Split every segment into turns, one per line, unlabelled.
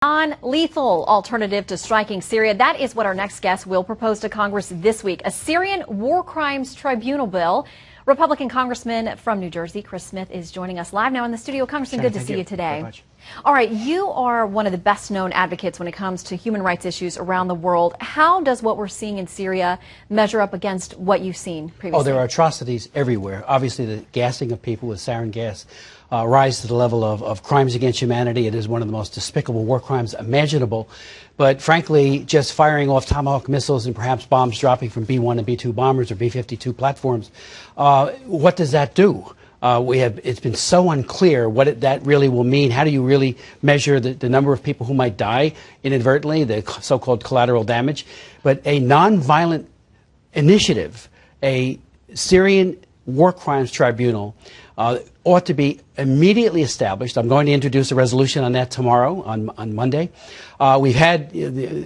Non-lethal alternative to striking Syria. That is what our next guest will propose to Congress this week. A Syrian war crimes tribunal bill. Republican Congressman from New Jersey, Chris Smith, is joining us live now in the studio. Congressman, good to see you today. All right, you are one of the best known advocates when it comes to human rights issues around the world. How does what we're seeing in Syria measure up against what you've seen previously?
Oh, there are atrocities everywhere. Obviously, the gassing of people with sarin gas rise to the level of crimes against humanity. It is one of the most despicable war crimes imaginable. But frankly, just firing off Tomahawk missiles and perhaps bombs dropping from B-1 and B-2 bombers or B-52 platforms, what does that do? It's been so unclear what that really will mean. How do you really measure the number of people who might die inadvertently, the so-called collateral damage? But a nonviolent initiative, a Syrian war crimes tribunal, ought to be immediately established. I'm going to introduce a resolution on that tomorrow, on Monday. We've had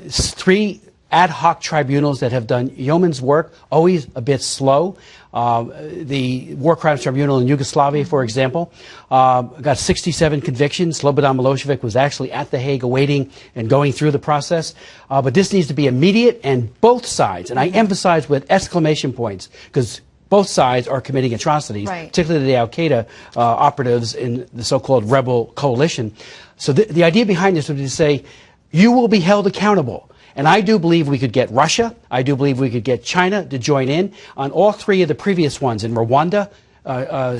3 ad hoc tribunals that have done yeoman's work, always a bit slow. The War Crimes Tribunal in Yugoslavia, for example, got 67 convictions. Slobodan Milosevic was actually at The Hague awaiting and going through the process. But this needs to be immediate, and both sides, and I emphasize with exclamation points, because both sides are committing atrocities, particularly the al-Qaeda operatives in the so-called rebel coalition. So the idea behind this would be to say, you will be held accountable. And I do believe we could get Russia, I do believe we could get China to join in on all 3 of the previous ones in Rwanda,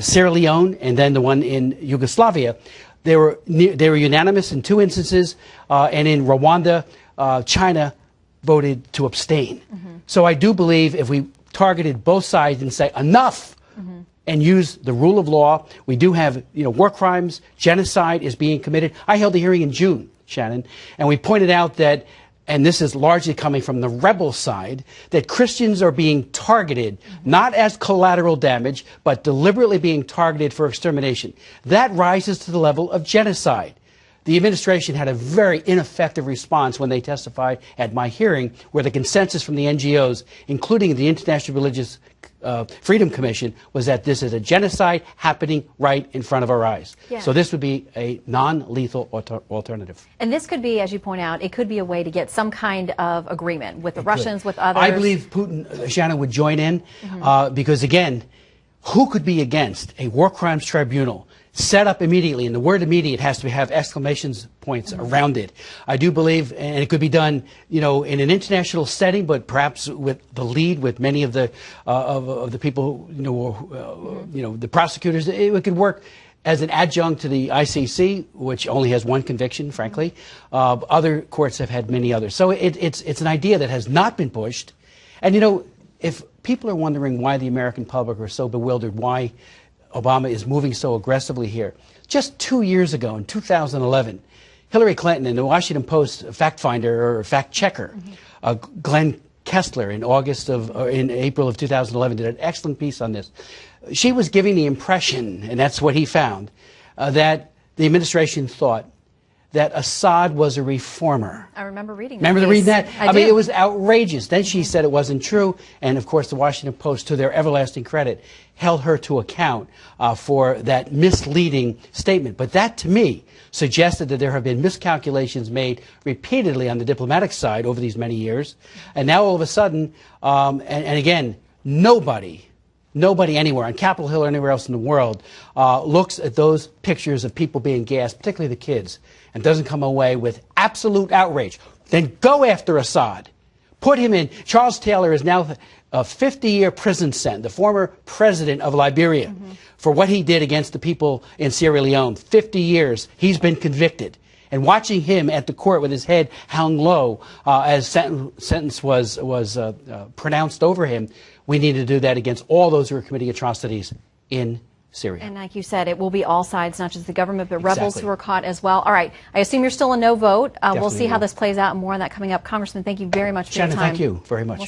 Sierra Leone, and then the one in Yugoslavia. They were unanimous in 2 instances, and in Rwanda, China voted to abstain. So I do believe if we targeted both sides and say enough and use the rule of law. We do have, war crimes, genocide is being committed. I held a hearing in June, Shannon, and we pointed out that, and this is largely coming from the rebel side, that Christians are being targeted not as collateral damage, but deliberately being targeted for extermination. That rises to the level of genocide. The administration had a very ineffective response when they testified at my hearing, where the consensus from the NGOs, including the International Religious Freedom Commission, was that this is a genocide happening right in front of our eyes. Yeah. So this would be a non-lethal alternative.
And this could be, as you point out, it could be a way to get some kind of agreement with the Russians, with others.
I believe Putin, Shannon, would join in because, again, who could be against a war crimes tribunal set up immediately? And the word immediate has to have exclamation points around it. I do believe, and it could be done, in an international setting, but perhaps with the lead with many of the people, the prosecutors. It could work as an adjunct to the ICC, which only has 1 conviction, frankly. Other courts have had many others. So it's an idea that has not been pushed. And, if people are wondering why the American public are so bewildered, why Obama is moving so aggressively here, just 2 years ago, in 2011, Hillary Clinton in the Washington Post fact finder or fact checker, Glenn Kessler, in April of 2011, did an excellent piece on this. She was giving the impression, and that's what he found, that the administration thought that Assad was a reformer.
I remember reading that.
Remember reading that? I mean, it was outrageous. Then she said it wasn't true, and of course the Washington Post, to their everlasting credit, held her to account for that misleading statement. But that, to me, suggested that there have been miscalculations made repeatedly on the diplomatic side over these many years. And now all of a sudden, and again, nobody anywhere on Capitol Hill or anywhere else in the world looks at those pictures of people being gassed, particularly the kids, and doesn't come away with absolute outrage. Then go after Assad. Put him in. Charles Taylor is now a 50-year prison sentence, the former president of Liberia, for what he did against the people in Sierra Leone. 50 years. He's been convicted. And watching him at the court with his head hung low as sentence was pronounced over him, we need to do that against all those who are committing atrocities in Syria.
And like you said, it will be all sides, not just the government, but rebels who are caught as well. All right. I assume you're still a no vote. We'll see how this plays out, and more on that coming up. Congressman, thank you very much for your time.
Thank you very much.